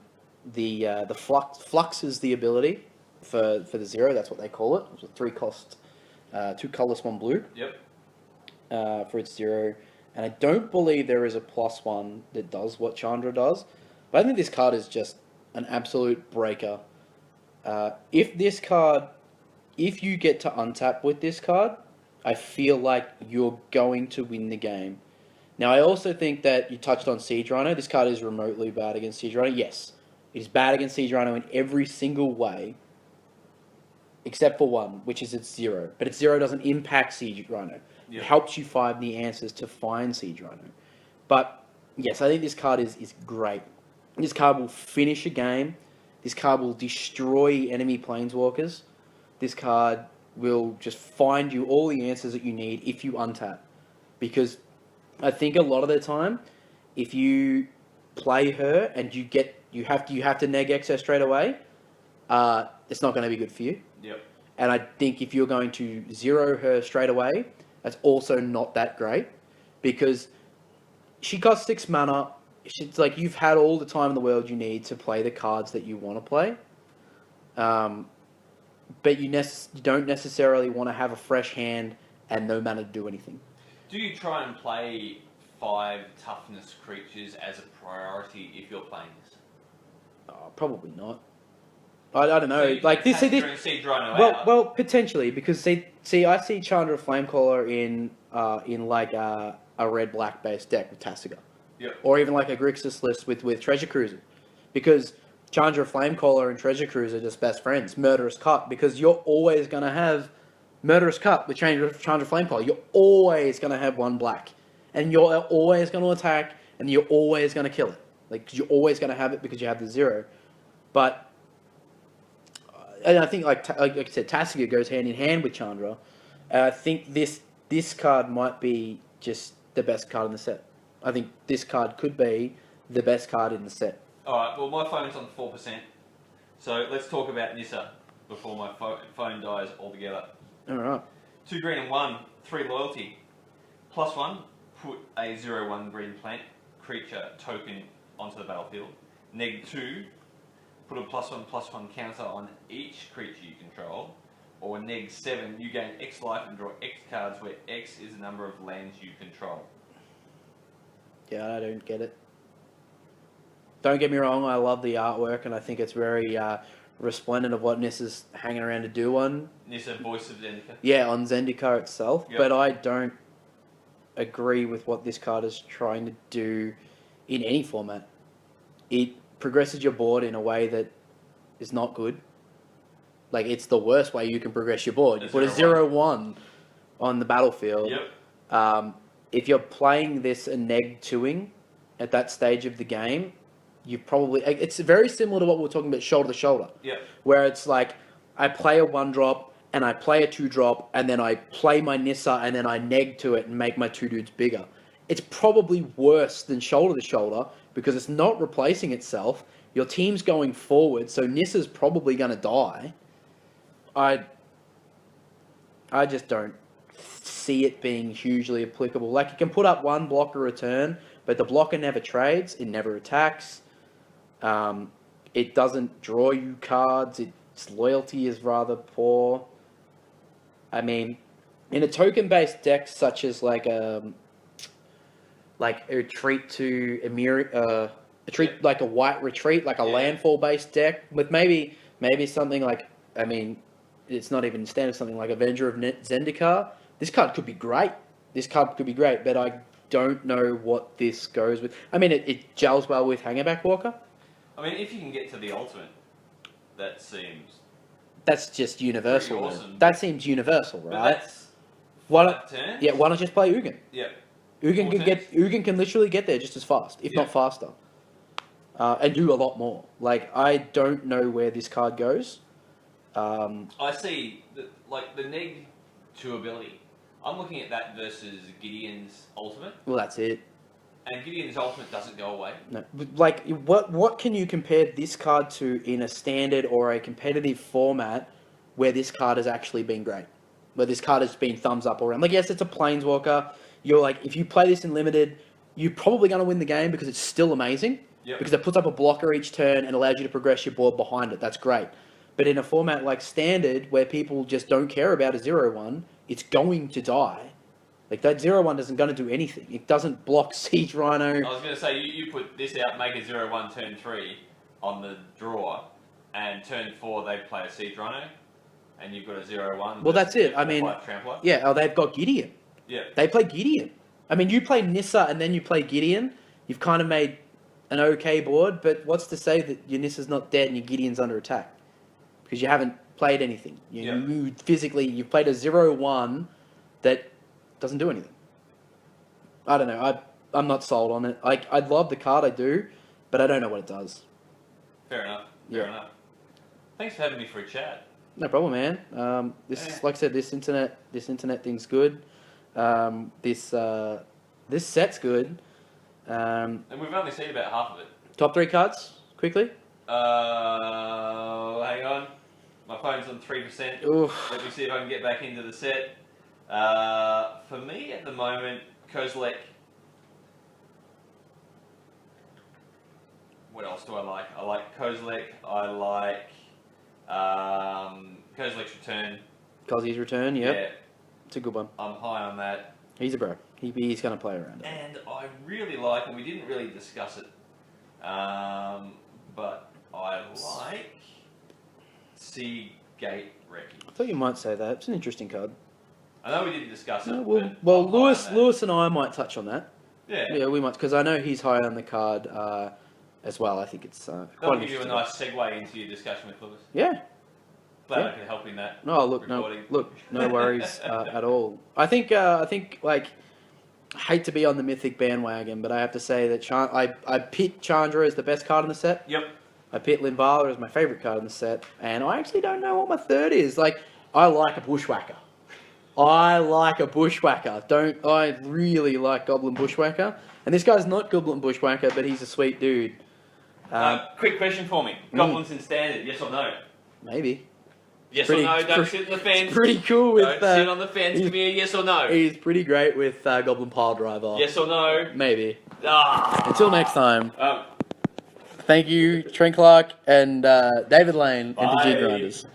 Flux is the ability for the 0. That's what they call it. It's a 3 cost, 2 colorless, 1 blue. For its 0. And I don't believe there is a +1 that does what Chandra does. But I think this card is just an absolute breaker. If you get to untap with this card, I feel like you're going to win the game. Now, I also think that you touched on Siege Rhino. This card is remotely bad against Siege Rhino. Yes, it is bad against Siege Rhino in every single way, except for one, which is its 0. But its 0 doesn't impact Siege Rhino. It helps you find the answers to find Siege Rhino. But, yes, I think this card is great. This card will finish a game. This card will destroy enemy planeswalkers. This card will just find you all the answers that you need if you untap. Because I think a lot of the time, if you play her and you have to neg X her straight away, it's not going to be good for you. And I think if you're going to 0 her straight away, that's also not that great, because she costs 6 mana. It's like you've had all the time in the world you need to play the cards that you want to play. But you don't necessarily want to have a fresh hand and no mana to do anything. Do you try and play 5 toughness creatures as a priority if you're playing this? Probably not. I don't know. So like this, well, potentially, because I see Chandra Flamecaller in like a red-black based deck with Tasiga. Or even like a Grixis list with Treasure Cruiser, because Chandra Flamecaller and Treasure Cruiser are just best friends. Murderous Cut, because you're always going to have Murderous Cut with Chandra Flamecaller. You're always going to have 1 black, and you're always going to attack, and you're always going to kill it. Like, you're always going to have it because you have the 0. But and I think, like I said, Tasiga goes hand in hand with Chandra. I think this card might be just the best card in the set. I think this card could be the best card in the set. Alright, well, my phone's on 4%. So let's talk about Nissa before my phone dies altogether. Alright. 2 green and 1, 3 loyalty. +1, put a 0/1 green plant creature token onto the battlefield. -2, put a +1/+1 counter on each creature you control. Or -7, you gain X life and draw X cards, where X is the number of lands you control. Yeah, I don't get it. Don't get me wrong, I love the artwork, and I think it's very resplendent of what Nissa's hanging around to do on... Nissa, Voice of Zendikar? Yeah, on Zendikar itself, but I don't agree with what this card is trying to do in any format. It progresses your board in a way that is not good. Like, it's the worst way you can progress your board. You put a 0/1 on the battlefield. If you're playing this and neg-2ing at that stage of the game, you probably... It's very similar to what we were talking about shoulder to shoulder. Where it's like, I play a 1-drop, and I play a 2-drop, and then I play my Nissa, and then I neg to it and make my 2 dudes bigger. it's probably worse than shoulder to shoulder because it's not replacing itself. Your team's going forward, so Nissa's probably going to die. I just don't see it being hugely applicable. Like, you can put up one blocker return, but the blocker never trades, it never attacks. It doesn't draw you cards, its loyalty is rather poor. I mean, in a token-based deck such as like a retreat to like a white retreat, like a landfall-based deck with maybe something like, I mean, it's not even standard, something like Avenger of Zendikar. This card could be great. But I don't know what this goes with. I mean, it gels well with Hangerback Walker. I mean, if you can get to the ultimate, that seems... That's just universal. Awesome. That seems universal, right? Why not just play Ugin? Yeah. Ugin can literally get there just as fast, if not faster. And do a lot more. Like, I don't know where this card goes. I see the neg to ability. I'm looking at that versus Gideon's ultimate. Well, that's it. And Gideon's ultimate doesn't go away. No, like what can you compare this card to in a standard or a competitive format where this card has actually been great, where this card has been thumbs up all around? Like, yes, it's a Planeswalker. You're like, if you play this in limited, you're probably going to win the game because it's still amazing. Yep. Because it puts up a blocker each turn and allows you to progress your board behind it. That's great. But in a format like Standard, where people just don't care about a 0/1, it's going to die. Like, that 0/1 isn't going to do anything. It doesn't block Siege Rhino. I was going to say, you put this out, make a 0/1 turn 3 on the draw, and turn 4 they play a Siege Rhino, and you've got a 0/1. Well, that's it. I mean, they've got Gideon. Yeah. They play Gideon. I mean, you play Nissa and then you play Gideon, you've kind of made an okay board, but what's to say that your Nissa's not dead and your Gideon's under attack? Because you haven't played anything. You've played a 0/1 that doesn't do anything. I don't know. I'm not sold on it. I love the card, I do, but I don't know what it does. Fair enough. Fair enough. Thanks for having me for a chat. No problem, man. Like I said, this internet thing's good. This set's good. And we've only seen about half of it. Top 3 cards, quickly. Hang on. My phone's on 3%. Oof. Let me see if I can get back into the set. For me at the moment, Kozilek. What else do I like? I like Kozilek. I like Kozilek's Return. Kozzy's Return, yep. Yeah. It's a good one. I'm high on that. He's a bro. He's going to play around it. And I really like, and we didn't really discuss it, but I like Seagate Wrecking. I thought you might say that. It's an interesting card. I know we didn't discuss it. Well, Lewis and I might touch on that. Yeah, we might, because I know he's high on the card as well. I think it's that'll quite give you a nice segue into your discussion with Lewis. Yeah. Glad I could help in that. No, look, recording. no worries at all. I think like, I hate to be on the Mythic bandwagon, but I have to say that I pit Chandra as the best card in the set. Yep. I pit Linvala as my favourite card in the set, and I actually don't know what my third is. Like, I like a Bushwhacker. I really like Goblin Bushwhacker. And this guy's not Goblin Bushwhacker, but he's a sweet dude. Quick question for me. Goblins in Standard, yes or no? Maybe. Yes or no? Don't sit on the fence. He's pretty cool with... Don't sit on the fence. Give me a yes or no. He's pretty great with Goblin Pile Driver. Yes or no? Maybe. Ah. Until next time. Thank you, Trent Clarke and David Lane and the G Grinders.